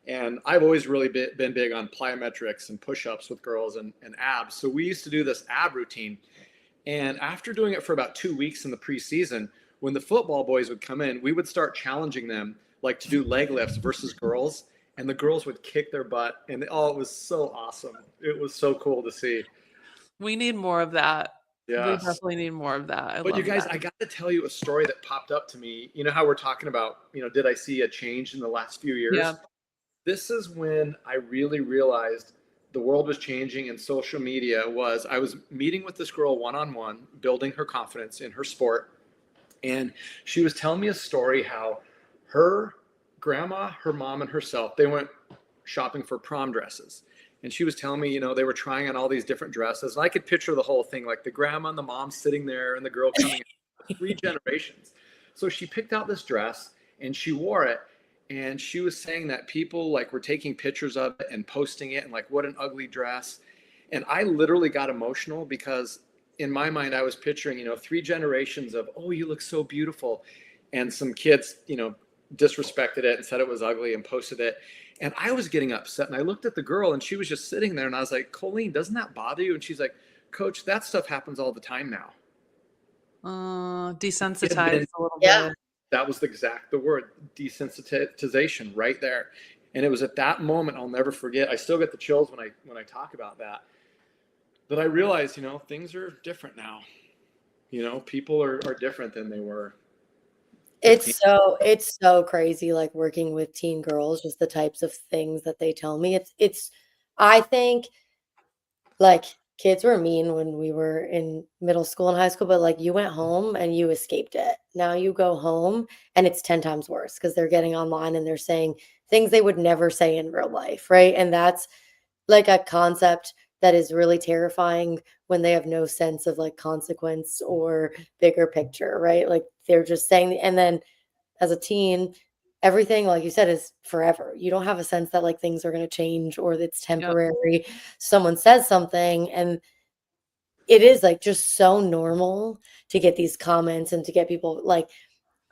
And I've always really been big on plyometrics and push-ups with girls and abs. So we used to do this ab routine. And after doing it for about 2 weeks in the preseason, when the football boys would come in, we would start challenging them like to do leg lifts versus girls. And the girls would kick their butt. And it was so awesome. It was so cool to see. We need more of that. Yes. We definitely need more of that. But you guys, I got to tell you a story that popped up to me. You know how we're talking about, did I see a change in the last few years? Yeah. This is when I really realized the world was changing and social media was. I was meeting with this girl one-on-one, building her confidence in her sport. And she was telling me a story how her grandma, her mom, and herself, they went shopping for prom dresses. And she was telling me, they were trying on all these different dresses. And I could picture the whole thing, like the grandma and the mom sitting there and the girl coming in, 3 generations. So she picked out this dress and she wore it. And she was saying that people like were taking pictures of it and posting it and like, what an ugly dress. And I literally got emotional because in my mind, I was picturing, 3 generations of, oh, you look so beautiful. And some kids, disrespected it and said it was ugly and posted it. And I was getting upset. And I looked at the girl and she was just sitting there. And I was like, Colleen, doesn't that bother you? And she's like, Coach, that stuff happens all the time now. Desensitized a little bit. That was the word, desensitization right there. And it was at that moment, I'll never forget. I still get the chills when I talk about that I realized, things are different now. People are different than they were. It's so crazy, like working with teen girls, just the types of things that they tell me. I think like kids were mean when we were in middle school and high school, but like you went home and you escaped it. Now you go home and it's 10 times worse because they're getting online and they're saying things they would never say in real life, right? And that's like a concept that is really terrifying when they have no sense of like consequence or bigger picture, right? Like they're just saying, and then as a teen, everything, like you said, is forever. You don't have a sense that like things are going to change or that it's temporary. Yep. Someone says something and it is like just so normal to get these comments and to get people like,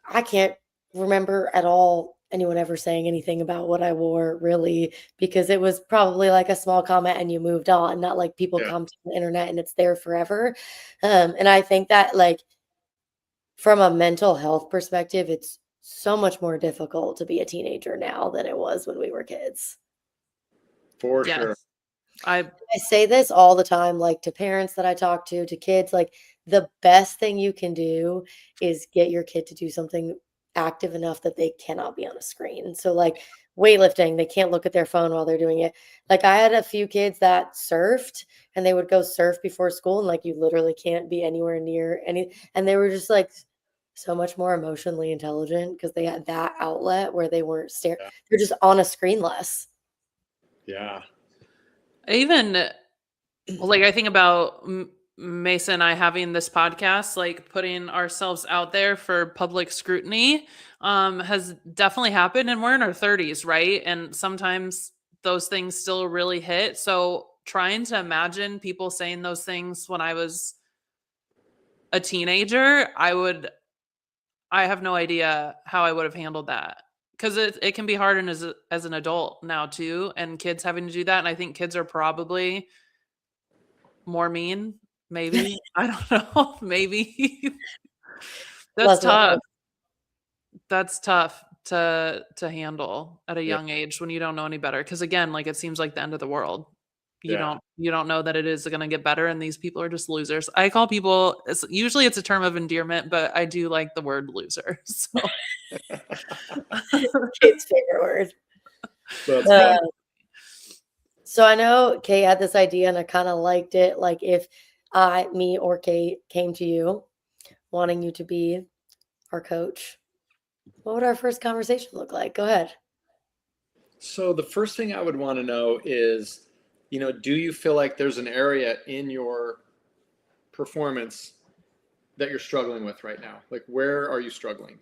I can't remember at all anyone ever saying anything about what I wore really, because it was probably like a small comment and you moved on, not like people come to the internet and it's there forever. And I think that like from a mental health perspective, it's so much more difficult to be a teenager now than it was when we were kids. For sure. I say this all the time, like to parents that I talk to kids, like the best thing you can do is get your kid to do something active enough that they cannot be on a screen. So like weightlifting, they can't look at their phone while they're doing it. Like I had a few kids that surfed and they would go surf before school and like you literally can't be anywhere near any, and they were just like so much more emotionally intelligent because they had that outlet where they weren't they're just on a screen less. Yeah. Even like I think about Mason and I having this podcast, like putting ourselves out there for public scrutiny has definitely happened, and we're in our 30s, right? And sometimes those things still really hit. So trying to imagine people saying those things when I was a teenager, I have no idea how I would have handled that. Because it can be hard as an adult now too, and kids having to do that. And I think kids are probably more mean, maybe. I don't know. Maybe. That's Less tough. That's tough to handle at a Yeah. young age when you don't know any better. Because again, like, it seems like the end of the world. Yeah. You don't know that it is gonna get better, and these people are just losers. I call people, it's a term of endearment, but I do like the word loser. So Kate's favorite word. That's Uh, fun. so I know Kate had this idea and I kind of liked it. Like if me or Kate came to you wanting you to be our coach, what would our first conversation look like? Go ahead. So the first thing I would want to know is, do you feel like there's an area in your performance that you're struggling with right now? Like, where are you struggling?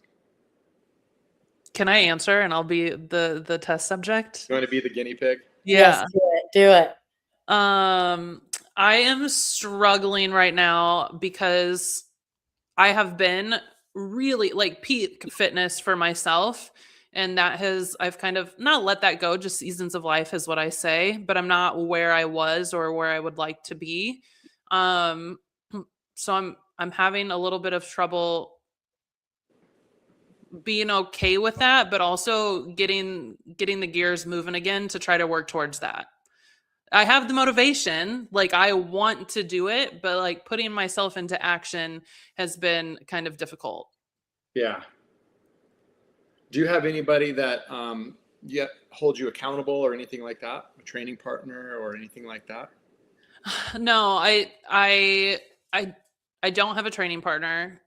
can I answer and I'll be the test subject? You want to be the guinea pig? Yes, Yeah. do it. Do it. I am struggling right now because I have been really like peak fitness for myself. And I've kind of not let that go, just seasons of life is what I say, but I'm not where I was or where I would like to be. Um, so I'm having a little bit of trouble being okay with that, but also getting the gears moving again to try to work towards that. I have the motivation, like I want to do it, but like putting myself into action has been kind of difficult. Yeah. Do you have anybody that yet holds you accountable or anything like that? A training partner or anything like that? No, I I don't have a training partner.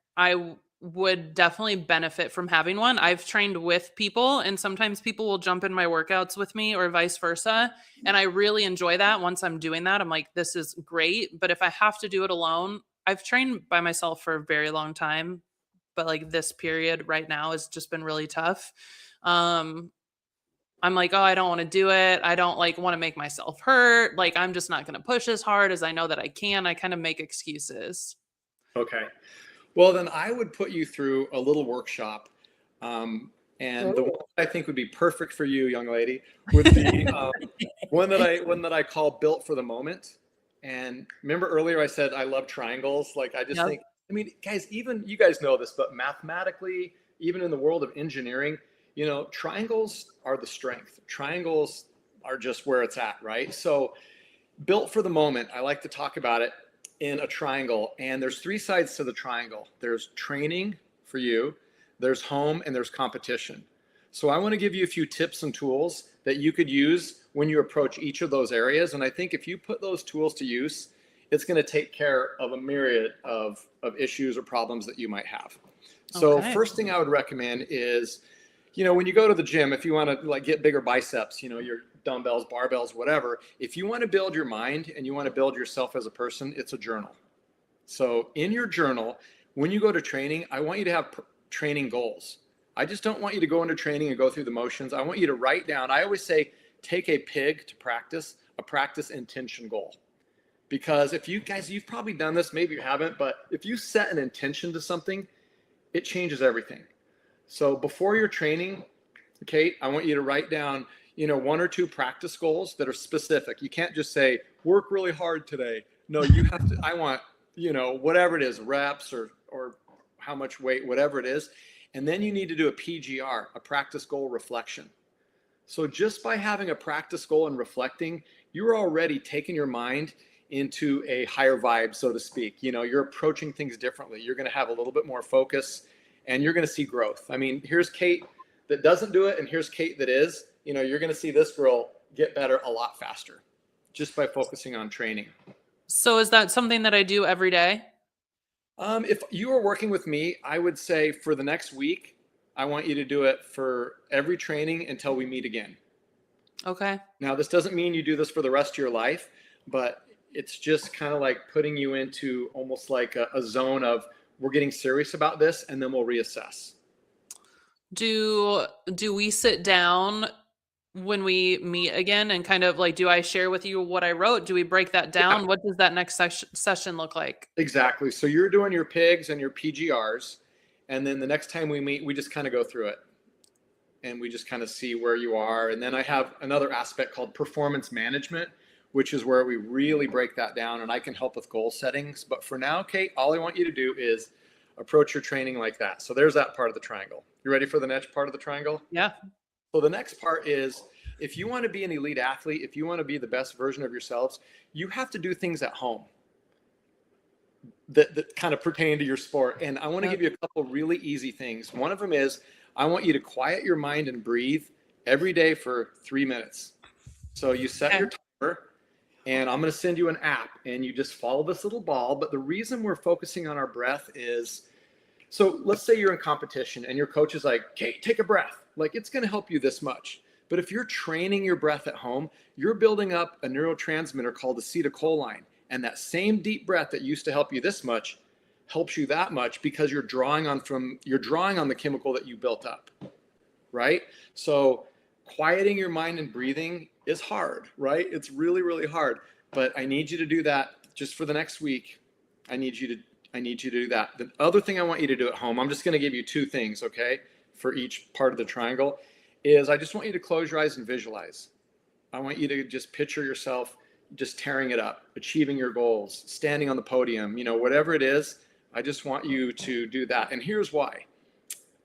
Would definitely benefit from having one. I've trained with people and sometimes people will jump in my workouts with me or vice versa, and I really enjoy that. Once I'm doing that, I'm like, this is great, but if I have to do it alone, I've trained by myself for a very long time, but like this period right now has just been really tough. Um I'm like, "Oh, I don't wanna do it. I don't, like, wanna make myself hurt. Like, I'm just not gonna push as hard as I know that I can." I kinda make excuses. Okay. Well, then I would put you through a little workshop. And the Ooh. one I think would be perfect for you, young lady, would be one that I call built for the moment. And remember earlier I said I love triangles. Like I just Yep. think, I mean, guys, even you guys know this, but mathematically, even in the world of engineering, triangles are the strength. Triangles are just where it's at, right? So built for the moment, I like to talk about it in a triangle. And there's three sides to the triangle. There's training for you, there's home, and there's competition. So I want to give you a few tips and tools that you could use when you approach each of those areas. And I think if you put those tools to use, it's going to take care of a myriad of issues or problems that you might have. So Okay. first thing I would recommend is, when you go to the gym, if you want to like get bigger biceps, your dumbbells, barbells, whatever, if you want to build your mind and you want to build yourself as a person, it's a journal. So in your journal, when you go to training, I want you to have training goals. I just don't want you to go into training and go through the motions. I want you to write down, I always say, take a pig to practice, a practice intention goal. Because if you guys, you've probably done this, maybe you haven't, but if you set an intention to something, it changes everything. So before your training, Kate, I want you to write down, one or two practice goals that are specific. You can't just say, work really hard today. No, you have to, I want, whatever it is, reps or how much weight, whatever it is. And then you need to do a PGR, a practice goal reflection. So just by having a practice goal and reflecting, you're already taking your mind into a higher vibe, so to speak. You're approaching things differently. You're going to have a little bit more focus and you're going to see growth. I mean, here's Kate that doesn't do it and here's Kate that is. You're going to see this girl get better a lot faster just by focusing on training. So is that something that I do every day? If you are working with me, I would say for the next week, I want you to do it for every training until we meet again. Okay. Now, this doesn't mean you do this for the rest of your life, but it's just kind of like putting you into almost like a zone of we're getting serious about this and then we'll reassess. Do we sit down when we meet again and kind of like, do I share with you what I wrote? Do we break that Yeah, down? What does that next session look like? exactly. So you're doing your PIGs and your PGRs. And then the next time we meet, we just kind of go through it and we just kind of see where you are. And then I have another aspect called performance management, which is where we really break that down, and I can help with goal settings. But for now, Kate, all I want you to do is approach your training like that. So there's that part of the triangle. You ready for the next part of the triangle? Yeah. So the next part is, if you want to be an elite athlete, if you want to be the best version of yourselves, you have to do things at home that kind of pertain to your sport. And I want to give you a couple really easy things. One of them is, I want you to quiet your mind and breathe every day for 3 minutes. So you set your timer, and I'm going to send you an app, and you just follow this little ball. But the reason we're focusing on our breath is, so let's say you're in competition and your coach is like, "Kate, take a breath." Like, it's going to help you this much. But if you're training your breath at home, you're building up a neurotransmitter called acetylcholine. And that same deep breath that used to help you this much helps you that much, because you're drawing on the chemical that you built up, right? So quieting your mind and breathing is hard, right? It's really, really hard. But I need you to do that just for the next week. I need you to do that. The other thing I want you to do at home, I'm just going to give you 2 things, okay, for each part of the triangle, is I just want you to close your eyes and visualize. I want you to just picture yourself just tearing it up, achieving your goals, standing on the podium, whatever it is. I just want you to do that. And here's why.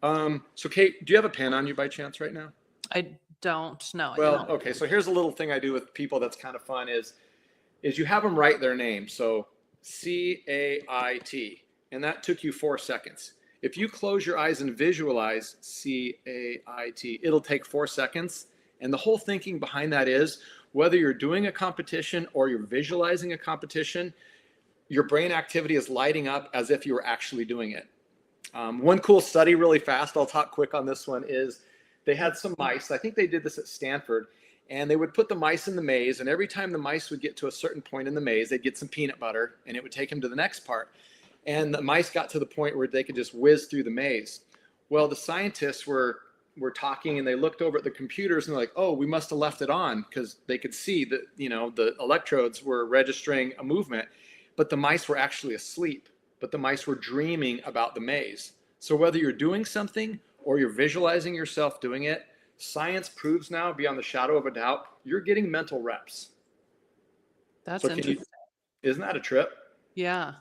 So Kate, do you have a pen on you by chance right now? I don't know. Well, okay. So here's a little thing I do with people that's kind of fun is you have them write their name. So C-A-I-T, and that took you 4 seconds. If you close your eyes and visualize C-A-I-T, it'll take 4 seconds. And the whole thinking behind that is, whether you're doing a competition or you're visualizing a competition, your brain activity is lighting up as if you were actually doing it. One cool study, really fast, I'll talk quick on this one, is they had some mice. I think they did this at Stanford, and they would put the mice in the maze, and every time the mice would get to a certain point in the maze, they'd get some peanut butter, and it would take them to the next part. And the mice got to the point where they could just whiz through the maze. Well, the scientists were talking, and they looked over at the computers, and they're like, "Oh, we must have left it on," because they could see that, the electrodes were registering a movement, but the mice were actually asleep, but the mice were dreaming about the maze. So whether you're doing something or you're visualizing yourself doing it, science proves now, beyond the shadow of a doubt, you're getting mental reps. That's interesting. Isn't that a trip? Yeah.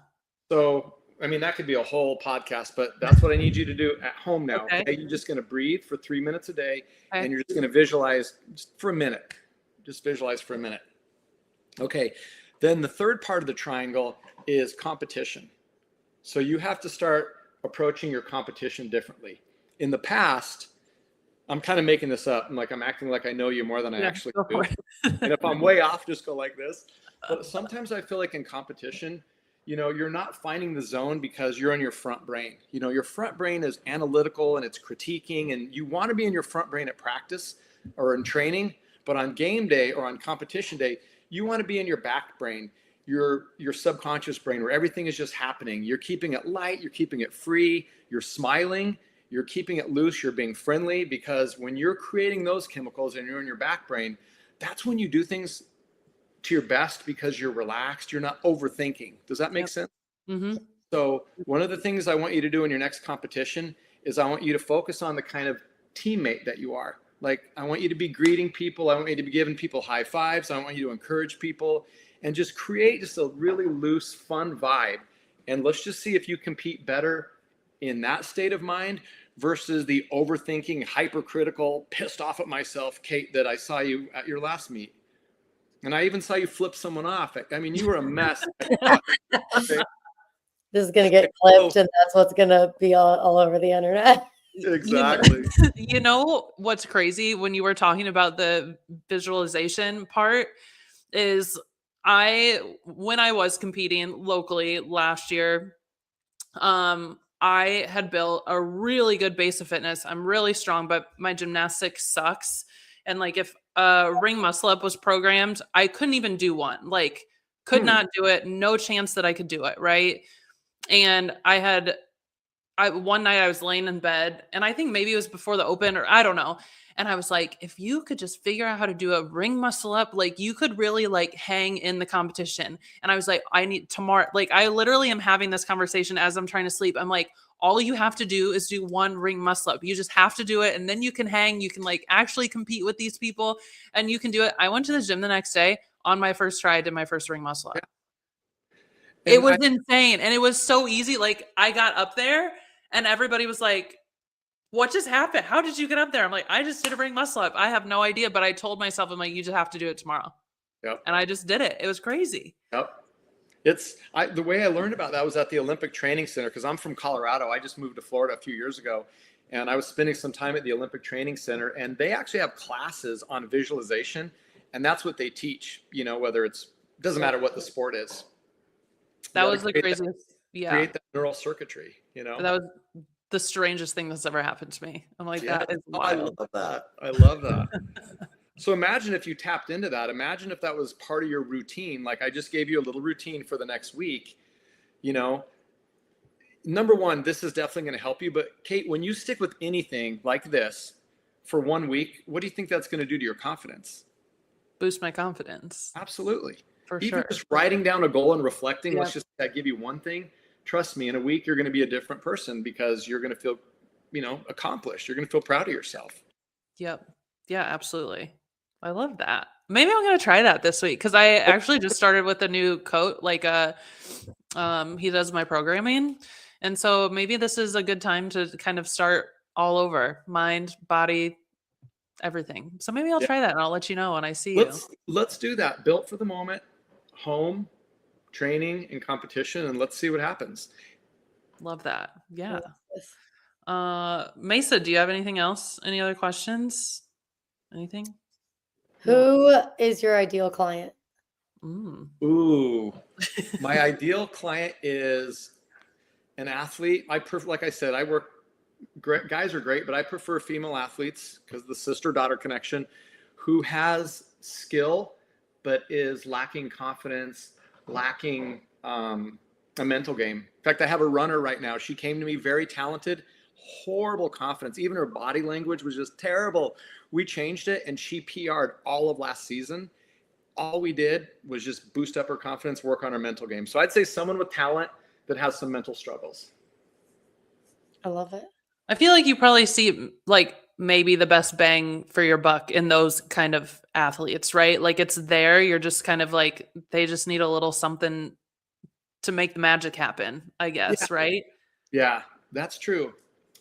So, that could be a whole podcast, but that's what I need you to do at home now. Okay? You're just going to breathe for 3 minutes a day, and you're just going to visualize just for a minute. Just visualize for a minute. Okay. Then the third part of the triangle is competition. So you have to start approaching your competition differently. In the past, I'm kind of making this up. I'm acting like I know you more than I actually do. And if I'm way off, just go like this. But sometimes I feel like in competition, you're not finding the zone because you're in your front brain. Your front brain is analytical and it's critiquing, and you want to be in your front brain at practice or in training. But on game day or on competition day, you want to be in your back brain, your subconscious brain, where everything is just happening. You're keeping it light, you're keeping it free, you're smiling, you're keeping it loose, you're being friendly, because when you're creating those chemicals and you're in your back brain, that's when you do things to your best, because you're relaxed, you're not overthinking. Does that make sense? Mm-hmm. So one of the things I want you to do in your next competition is I want you to focus on the kind of teammate that you are. I want you to be greeting people. I want you to be giving people high fives. I want you to encourage people and just create just a really loose, fun vibe. And let's just see if you compete better in that state of mind versus the overthinking, hypercritical, pissed off at myself, Kate, that I saw you at your last meet. And I even saw you flip someone off. You were a mess. Okay. This is going to get clipped, and that's what's going to be all over the internet. Exactly. What's crazy when you were talking about the visualization part is when I was competing locally last year, I had built a really good base of fitness. I'm really strong, but my gymnastics sucks. And if a ring muscle up was programmed, I couldn't even do one. Could not do it. No chance that I could do it. Right. And one night I was laying in bed, and I think maybe it was before the open, or I don't know. And I was like, if you could just figure out how to do a ring muscle up, you could really hang in the competition. And I was like, I need tomorrow. I literally am having this conversation as I'm trying to sleep. I'm like, all you have to do is do one ring muscle up. You just have to do it. And then you can hang, you can actually compete with these people, and you can do it. I went to the gym the next day. on my first try, I did my first ring muscle up. Yeah. It was insane. And it was so easy. Like I got up there and everybody was like, what just happened? How did you get up there? I'm like, I just did a ring muscle up. I have no idea. But I told myself, I'm like, you just have to do it tomorrow. Yep. And I just did it. It was crazy. Yep. The way I learned about that was at the Olympic Training Center, because I'm from Colorado. I just moved to Florida a few years ago, and I was spending some time at the Olympic Training Center, and they actually have classes on visualization, and that's what they teach, whether doesn't matter what the sport is. That was the craziest. Create that neural circuitry, That was the strangest thing that's ever happened to me. I'm like, that is wild. I love that. So imagine if you tapped into that. Imagine if that was part of your routine. Like I just gave you a little routine for the next week. Number one, this is definitely going to help you. But Kate, when you stick with anything like this for 1 week, what do you think that's going to do to your confidence? Boost my confidence. Absolutely. For Even sure. just writing down a goal and reflecting, let's just give you one thing. Trust me, in a week, you're going to be a different person because you're going to feel, accomplished. You're going to feel proud of yourself. Yep. Yeah, absolutely. I love that. Maybe I'm going to try that this week because I actually just started with a new coach. Like, he does my programming. And so maybe this is a good time to kind of start all over, mind, body, everything. So maybe I'll try that and I'll let you know when I see you. Let's do that. Built for the moment, home, training, and competition, and let's see what happens. Love that. Yeah. Mesa, do you have anything else? Any other questions? Anything? Who is your ideal client? Ooh, my ideal client is an athlete. Like I said, guys are great, but I prefer female athletes because the sister-daughter connection, who has skill but is lacking confidence, lacking a mental game. In fact, I have a runner right now. She came to me very talented, horrible confidence. Even her body language was just terrible. We changed it, and she PR'd all of last season. All we did was just boost up her confidence, work on her mental game. So I'd say someone with talent that has some mental struggles. I love it. I feel like you probably see like maybe the best bang for your buck in those kind of athletes, right? Like it's there. You're just kind of like, they just need a little something to make the magic happen, I guess, right? Yeah, that's true.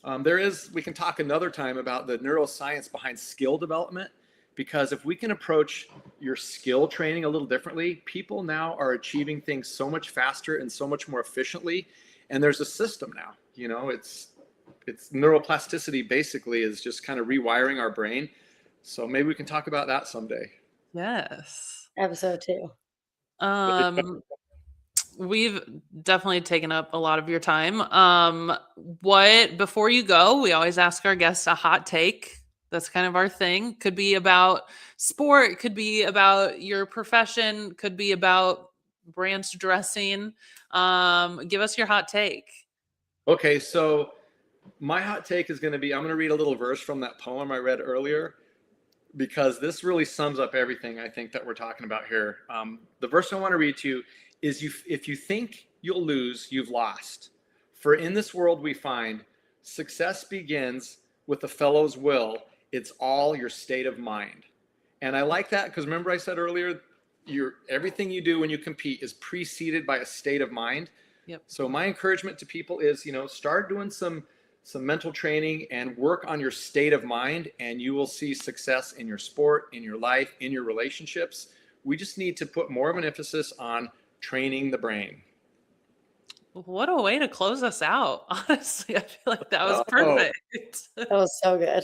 We can talk another time about the neuroscience behind skill development, because if we can approach your skill training a little differently, people now are achieving things so much faster and so much more efficiently. And there's a system now, it's neuroplasticity basically is just kind of rewiring our brain. So maybe we can talk about that someday. Yes. Episode 2. We've definitely taken up a lot of your time. Before you go, we always ask our guests a hot take. That's kind of our thing. Could be about sport, could be about your profession, could be about branch dressing. Give us your hot take. Okay, so my hot take is going to be, I'm going to read a little verse from that poem I read earlier, because this really sums up everything I think that we're talking about here. The verse I want to read to you is, if you think you'll lose, you've lost. For in this world we find success begins with a fellow's will. It's all your state of mind. And I like that because remember I said earlier, everything you do when you compete is preceded by a state of mind. Yep. So my encouragement to people is, start doing some mental training and work on your state of mind, and you will see success in your sport, in your life, in your relationships. We just need to put more of an emphasis on training the brain. What a way to close us out. Honestly, I feel like that was perfect. That was so good.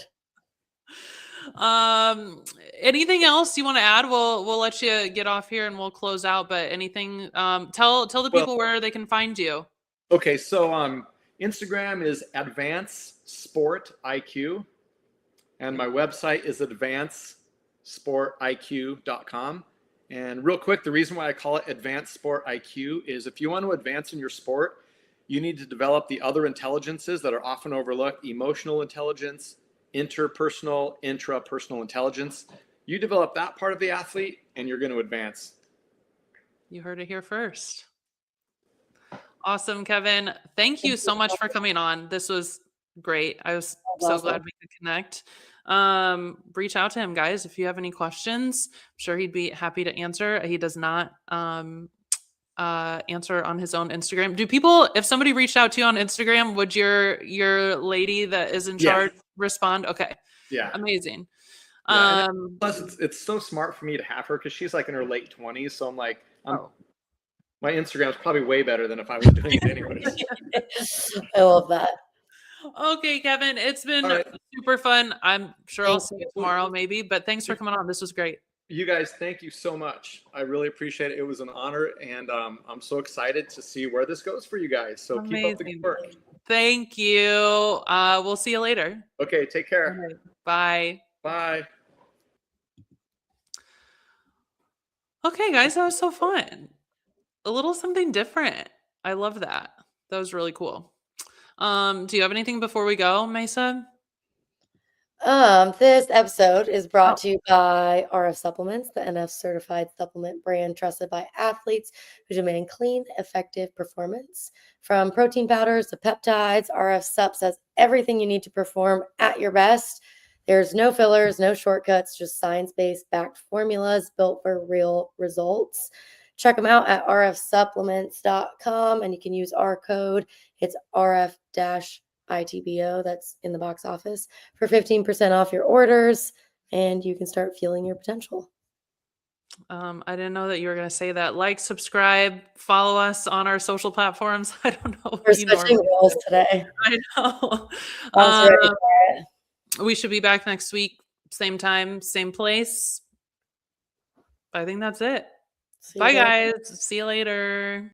Anything else you want to add? We'll let you get off here and we'll close out. But anything, tell the people where they can find you. Okay, so Instagram is Advance Sport IQ, and my website is advancesportiq.com. And real quick, the reason why I call it Advanced Sport IQ is if you want to advance in your sport, you need to develop the other intelligences that are often overlooked: emotional intelligence, interpersonal, intrapersonal intelligence. You develop that part of the athlete and you're going to advance. You heard it here first. Awesome, Kevin. Thank you so much for coming on. This was great. I was so glad we could connect. Reach out to him, guys, if you have any questions. I'm sure he'd be happy to answer. He does not answer on his own Instagram. Do people, if somebody reached out to you on Instagram, would your lady that is in charge respond? Okay. Yeah. Amazing. Yeah, plus it's so smart for me to have her because she's like in her late 20s. So I'm like, my Instagram's probably way better than if I was doing it anyways. I love that. Okay, Kevin, it's been super fun. I'm sure I'll see you tomorrow maybe, but thanks for coming on. This was great. You guys, thank you so much. I really appreciate it. It was an honor, and I'm so excited to see where this goes for you guys. So keep up the good work. Thank you. We'll see you later. Okay, take care. Okay, bye. Bye. Okay, guys, that was so fun. A little something different. I love that. That was really cool. Do you have anything before we go, Mesa? This episode is brought to you by RF Supplements, the NF certified supplement brand trusted by athletes who demand clean, effective performance. From protein powders to peptides, RF Supps has everything you need to perform at your best. There's no fillers, no shortcuts, just science-based backed formulas built for real results. Check them out at rfsupplements.com, and you can use our code. It's RF-ITBO, that's in the box office, for 15% off your orders, and you can start feeling your potential. I didn't know that you were going to say that. Like, subscribe, follow us on our social platforms. I don't know. We're switching roles today. I know. We should be back next week, same time, same place. I think that's it. Bye, guys. See you later.